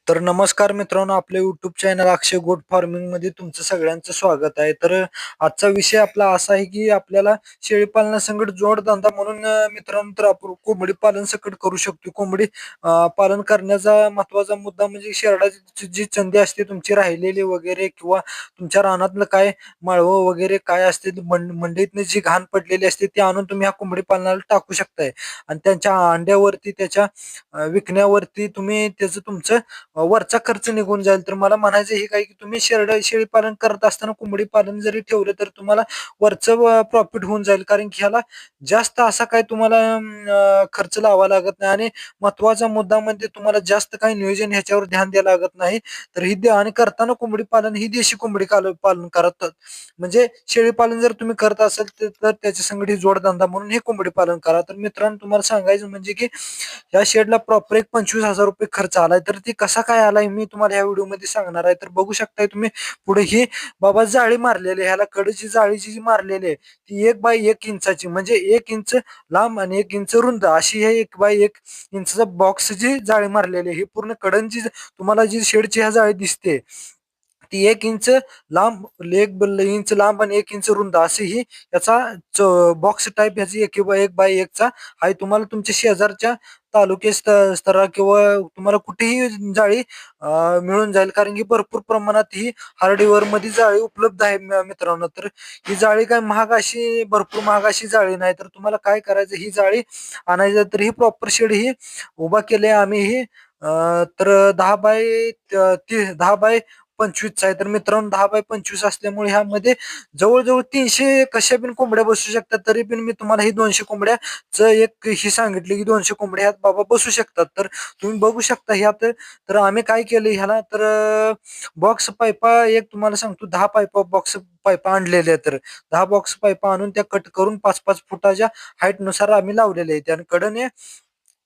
तर नमस्कार मित्रांनो, आपल्या युट्यूब चॅनल अक्षय गोट फार्मिंग मध्ये तुमचं सगळ्यांचं स्वागत आहे. तर आजचा विषय आपला असा आहे की आपल्याला शेळी पालनासंगत जोडधंदा म्हणून मित्रांनो, तर आपण कोंबडी पालन सकट करू शकतो. कोंबडी पालन करण्याचा महत्वाचा मुद्दा म्हणजे शेरडाची जी चंदी असते तुमची राहिलेली वगैरे, किंवा तुमच्या रानातलं काय माळवं वगैरे काय असते, मंडईतनं जी घाण पडलेली असते ती आणून तुम्ही ह्या कोंबडी पालनाला टाकू शकताय. आणि त्यांच्या अंड्यावरती, त्याच्या विकण्यावरती तुम्ही त्याचं तुमचं वरचा खर्च निघून जाईल. तर मला म्हणायचं हे काय की तुम्ही शेळी पालन करत असताना कोंबडी पालन जरी ठेवलं तर तुम्हाला वरचं प्रॉफिट होऊन जाईल, कारण की ह्याला जास्त असा काय तुम्हाला खर्च लावा लागत नाही. आणि महत्वाचा मुद्दा म्हणजे तुम्हाला जास्त काही नियोजन ह्याच्यावर ध्यान द्यायला लागत नाही. तर आणि करताना कोंबडी पालन ही देशी कोंबडी पालन करत, म्हणजे शेळी पालन जर तुम्ही करत असाल तर त्याच्या संगती जोडधंदा म्हणून हे कोंबडी पालन करा. तर मित्रांनो, तुम्हाला सांगायचं म्हणजे की या शेडला प्रॉपर एक 25,000 रुपये खर्च आलाय. तर ती कसा काय आलाय मी तुम्हाला या व्हिडिओमध्ये सांगणार आहे. तर बघू शकताय तुम्ही पुढे ही बाबा जाळी मारलेली आहे. ह्याला कडची जाळीची जी मारलेली आहे ती 1 बाय 1 इंचाची, म्हणजे 1 इंच लांब आणि 1 इंच रुंद अशी हे 1 बाय 1 इंचचा बॉक्सची जाळी मारलेली आहे. ही पूर्ण कडनची तुम्हाला जी शेडची ह्या जाळी दिसते ती 1 इंच लांब, 1 इंच लांब आणि 1 इंच रुंद अशी ही याचा बॉक्स टाईप ह्याची 1 बाय 1 चा आहे. तुम्हाला तुमच्या शेजारच्या तालुके स्तरा किंवा तुम्हाला कुठेही जाळी मिळून जाईल, कारण की भरपूर प्रमाणात ही हार्डवेअर मध्ये जाळी उपलब्ध आहे मित्रांनो. तर ही जाळी काय भरपूर महाग अशी जाळी नाही. तर तुम्हाला काय करायचं, ही जाळी आणायचं. तर ही प्रॉपर शेड ही उभा केले आम्ही ही तर 10 बाय 25 आहे. तर मित्रांनो, 10 बाय 25 असल्यामुळे ह्यामध्ये जवळजवळ 300 कशा बिन कोंबड्या बसू शकतात. तरी पण मी तुम्हाला ही 200 कोंबड्याच एक ही सांगितली की 200 कोंबड्या ह्यात बाबा बसू शकतात. तर तुम्ही बघू शकता ह्यात. तर आम्ही काय केलं ह्याला, तर बॉक्स पाईपा एक तुम्हाला सांगतो, 10 पाईपा बॉक्स पाईपा आणलेले आहेत. तर 10 बॉक्स पाईपा आणून त्या कट करून 5-5 फुटाच्या हाईट नुसार आम्ही लावलेले आहेत. आणि कडने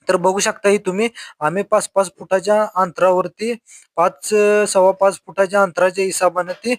तर बघू शकता ही तुम्ही, आम्ही 5-5 फुटाच्या अंतरावरती 5 सव्वा 5 फुटाच्या अंतराच्या हिशोबाने ती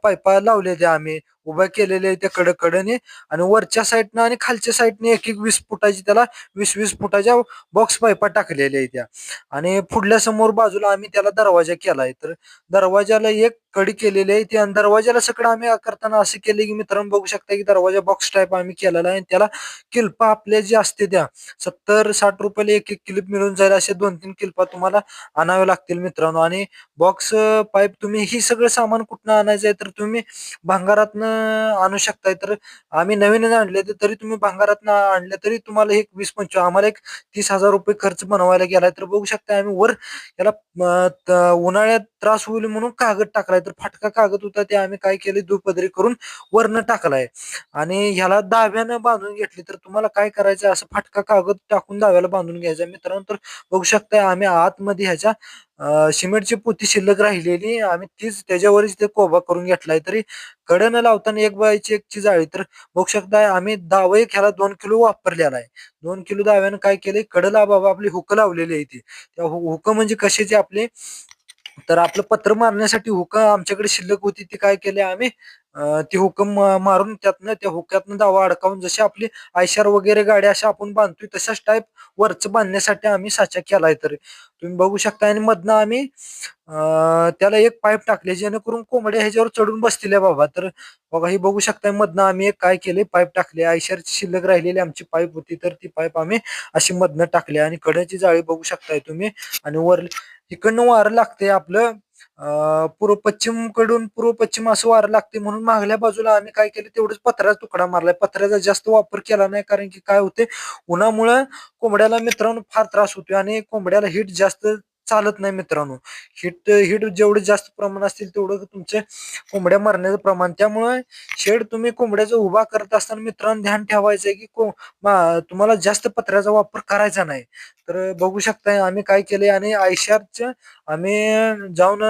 पाईपा लावलेल्या आम्ही उभ्या केलेल्या आहे त्या कडकडने. आणि वरच्या साईडनं आणि खालच्या साईडने 1-1 20 फुटाची, त्याला 20-20 फुटाच्या बॉक्स पाईपा टाकलेल्या आहे त्या. आणि पुढल्या समोर बाजूला आम्ही त्याला दरवाजा केलाय. तर दरवाजाला एक कडी केलेली आहे ती, आणि दरवाजाला सगळं आम्ही करताना असं केलं की मित्रांनो, बघू शकता की दरवाजा बॉक्स टाईप आम्ही केलेला आहे. आणि त्याला किल्पा आपल्या जे असते त्या 70-60 रुपयाला एक क्लिप मिळून जाईल, असे 2-3 क्लिपा तुम्हाला आणावे लागतील मित्रांनो. आणि बॉक्स पाईप तुम्ही ही सगळं सामान कुठनं आणायचं आहे, तर तुम्ही भंगारातनं आणू शकताय. तर आम्ही नवीनच आणले, तरी तुम्ही भंगारातनं आणले तरी तुम्हाला एक 20-25, आम्हाला एक 30,000 रुपये खर्च बनवायला गेलाय. तर बघू शकता आम्ही वर याला उन्हाळ्यात त्रास होईल म्हणून कागद टाकलाय. तर फाटका कागद होता ते आम्ही काय केले, दुपदरी करून वरनं टाकलाय. आणि ह्याला दाव्यानं बांधून घेतली. तर तुम्हाला काय करायचं, असं फाटका कागद टाकून दाव्याला बांधून घ्यायचा मित्रांनो. तर बघू शकताय आम्ही आतमध्ये ह्याच्या सिमेंटची पोती शिल्लक राहिलेली आम्ही तीच त्याच्यावरच ते कोबा करून घेतलाय. तरी कडनं लावताना 1 बाय 1 ची जाळी. तर बघू शकताय आम्ही दावा एक ह्याला 2 किलो वापरलेला आहे. 2 किलो दाव्यानं काय केलंय, कडला बाबा आपली हुक लावलेली आहे ती. त्या हुक म्हणजे कशाची आपली, तर आपलं पत्र मारण्यासाठी हुक आमच्याकडे शिल्लक होती, ती काय केली आम्ही ती हुक मारून त्यातनं त्या हुक्यातनं दावा अडकावून, जशी आपली आयशर वगैरे गाडी अशा आपण बांधतोय तशाच टाईप वरच बांधण्यासाठी आम्ही साचा केलाय. तर तुम्ही बघू शकता. आणि मधनं आम्ही त्याला एक पाईप टाकले, जेणेकरून कोंबड्या ह्याच्यावर चढून बसतील बाबा. तर बघा ही बघू शकताय, मधनं आम्ही एक काय केले, पाईप टाकले. आयशरची शिल्लक राहिलेली आमची पाईप होती, तर ती पाईप आम्ही अशी मधनं टाकली. आणि कड्याची जाळी बघू शकताय तुम्ही. आणि वर इकडनं वारं लागते आपलं पूर्व पश्चिम कडून पूर्व पश्चिम असं वारं लागते, म्हणून मागल्या बाजूला आम्ही काय केलं, तेवढंच पत्र्याचा तुकडा मारलाय. पत्र्याचा जास्त वापर केला नाही, कारण की काय होते, उन्हामुळं कोंबड्याला मित्रांनो फार त्रास होतो. आणि कोंबड्याला हीट जास्त चालत नाही मित्रांनो. हीट हीट जेवढं जास्त प्रमाण असतील तेवढं तुमचे कोंबड्या मरण्याचं प्रमाण. त्यामुळे शेड तुम्ही कोंबड्याचा उभा करत असताना मित्रांनो ध्यान ठेवायचं आहे की तुम्हाला जास्त पत्र्याचा वापर करायचा नाही. तर बघू शकताय आम्ही काय केलंय. आणि आयशारच्या आम्ही जाऊन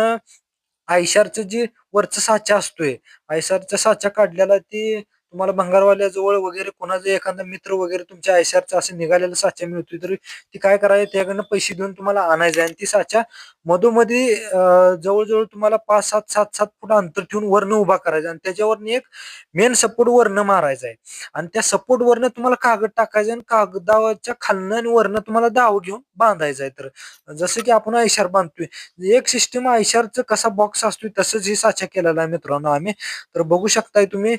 आयशारचं जे वरचा साचा असतोय, आयशारचा साचा काढलेला, ती तुम्हाला भंगारवाल्याजवळ वगैरे कोणाचा एखादा मित्र वगैरे तुमच्या आयशारचा असं निघालेला साचा मिळतोय, तर ती काय करायचं, त्याकडनं पैसे देऊन तुम्हाला आणायचं आणि ती साचा मधोमधी जवळ-जवळ तुम्हाला 5-7, 7-7 फूट अंतर ठेवून वरनं उभा करायचा आणि त्याच्यावरनं एक मेन सपोर्ट वरनं मारायचा आहे आणि त्या सपोर्ट वरनं तुम्हाला कागद टाकायचा आणि कागदाच्या खालनं आणि वरनं तुम्हाला दाव घेऊन बांधायचा आहे. तर जसं की आपण आयशार बांधतोय एक सिस्टम आयशारचं कसा बॉक्स असतोय तसंच ही साचा केलेला आहे मित्रांनो आम्ही. तर बघू शकताय तुम्ही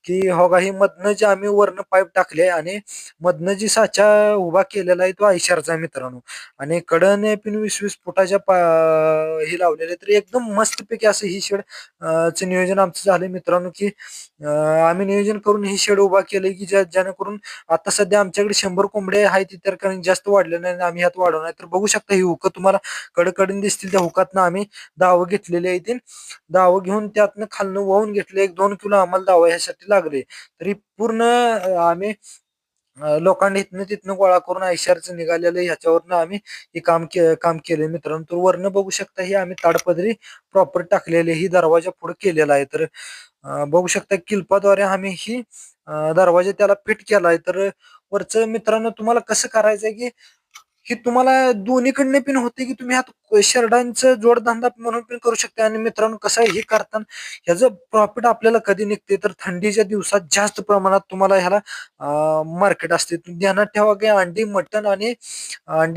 की हो का ही मधनं जे आम्ही वरनं पाईप टाकले आणि मधनं जी साचा उभा केलेला आहे तो आयशारचा आहे मित्रांनो. आणि कडने पण 20-20 फुटाच्या हे लावलेले तर एकदम मस्तपैकी असं ही शेड चं नियोजन आमचं झालंय मित्रांनो की आम्ही नियोजन करून ही शेड उभा केलंय की जेणेकरून आता सध्या आमच्याकडे 100 कोंबडे आहेत तर कारण जास्त वाढले नाही आणि आम्ही ह्यात वाढवणार तर बघू शकता ही हुकं तुम्हाला कडकडून दिसतील त्या हुकातनं आम्ही दावं घेतलेले आहेत. दावं घेऊन त्यातनं खालनं वाहून घेतले 1-2 किलो आम्हाला दावा ह्यासाठी लागले तरी पूर्ण आम्ही लोखंड इथनं तिथनं गोळा करून आयशारचं निघालेलं ह्याच्यावरनं आम्ही हे काम केलंय मित्रांनो. तर वरनं बघू शकता ही आम्ही ताडपदरी प्रॉपर टाकलेली ही दरवाजा पुढे केलेला आहे. तर बघू शकता किल्पाद्वारे आम्ही ही दरवाजा त्याला फिट केलाय. तर वरचं मित्रांनो तुम्हाला कसं करायचंय की हे तुम्हाला दोन्हीकडनं पण होते की तुम्ही ह्यात शेरडांचं जोडधंदा म्हणून पण करू शकता आणि मित्रांनो कसं आहे हे करताना ह्याचं प्रॉफिट आपल्याला कधी निघते तर थंडीच्या दिवसात जास्त प्रमाणात तुम्हाला ह्याला मार्केट असते. ध्यानात ठेवा की अंडी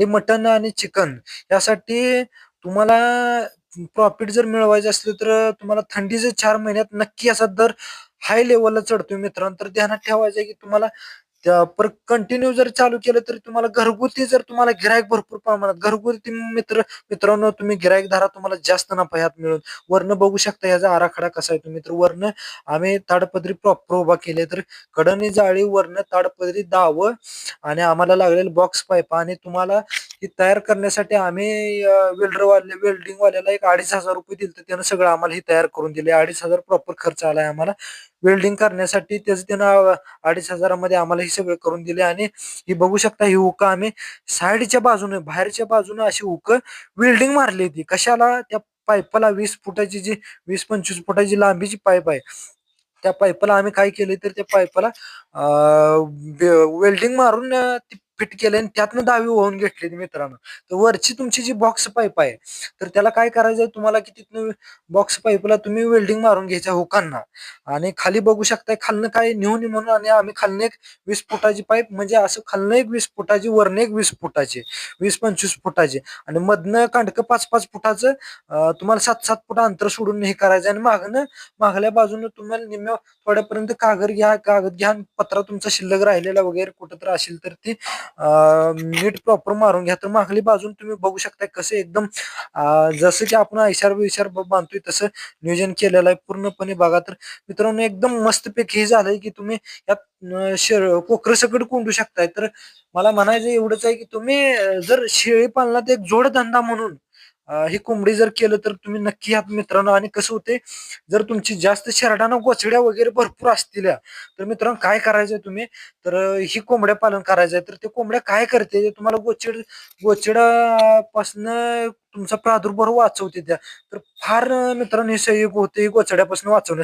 मटण आणि चिकन यासाठी तुम्हाला प्रॉफिट जर मिळवायचं असलं तर तुम्हाला थंडीचे 4 महिन्यात नक्की असा दर हाय लेवलला चढतोय मित्रांनो. तर ध्यानात ठेवायचं की तुम्हाला पर कंटिन्यू जर चालू केलं तर तुम्हाला घरगुती जर तुम्हाला गिरायक भरपूर प्रमाणात घरगुती मित्रांनो तुम्ही गिरायक धरा तुम्हाला जास्त नफा ह्यात मिळून वरनं बघू शकता ह्याचा आराखडा कसा आहे तुम्ही तर वरनं आम्ही ताडपदरी प्रॉपर उभा केले तर कडनी जाळी वरनं ताडपदरी दावं आणि आम्हाला लागलेलं बॉक्स पाईप आणि तुम्हाला ही तयार करण्यासाठी आम्ही वेल्डिंग वाल्याला एक 2,500 रुपये दिले तर त्यानं सगळं आम्हाला ही तयार करून दिले 2,500 प्रॉपर खर्च आलाय आम्हाला वेल्डिंग करण्यासाठी त्याचं त्यानं 2,500 मध्ये आम्हाला हे सगळं करून दिले आणि ही बघू शकता ही हुकं आम्ही साईडच्या बाजूने बाहेरच्या बाजूने अशी हुकं वेल्डिंग मारली होती कशाला त्या पाईपाला 20 फुटाची जी 20-25 फुटाची लांबीची पाईप आहे त्या पाईपाला आम्ही काय केले तर त्या पाईपाला वेल्डिंग मारून ती फिट केले आणि त्यातनं दावी वाहून घेतली मित्रांनो. तर वरची तुमची जी बॉक्स पाईप आहे तर त्याला काय करायचंय तुम्हाला की तिथनं बॉक्स पाईपला तुम्ही वेल्डिंग मारून घ्यायच्या हुकांना आणि खाली बघू शकताय खालनं काय नेऊन म्हणून आणि आम्ही खालनं एक 20 फुटाची पाईप म्हणजे असं खालनं एक 20 फुटाची वरनं एक 20 फुटाची 20-25 फुटाची आणि मधनं कांडकं 5-5 फुटाचं तुम्हाला 7-7 फुट अंतर सोडून हे करायचं आणि मागल्या बाजूनं तुम्हाला निम्म्या थोड्यापर्यंत कागद घ्या पत्रा तुमचा शिल्लक राहिलेला वगैरे कुठं तर असेल तर ती नीट प्रॉपर मारून घ्या तर मागली बाजून तुम्ही बघू शकता कसं एकदम जसं की आपण विचार बांधतोय तसं नियोजन केलेलं आहे पूर्णपणे बघा तर मित्रांनो एकदम मस्तपैकी हे झालंय की तुम्ही यात कोकरं सकट कोंडू शकताय तर मला म्हणायचं एवढंच आहे की तुम्ही जर शेळी पालनात एक जोडधंदा म्हणून ही कोंबडी जर केलं तर तुम्ही नक्की यात मित्रांनो आणि कसं होते जर तुमची जास्त शेरडानं गोचड्या वगैरे भरपूर असतील तर मित्रांनो काय करायचंय तुम्ही तर ही कोंबड्या पालन करायचंय तर ते कोंबड्या काय करते ते तुम्हाला गोचड्यापासनं तुमचा प्रादुर्भाव वाचवते त्या तर फार मित्रांनो हे सहयोग होते गोचड्यापासून वाचवण्यासाठी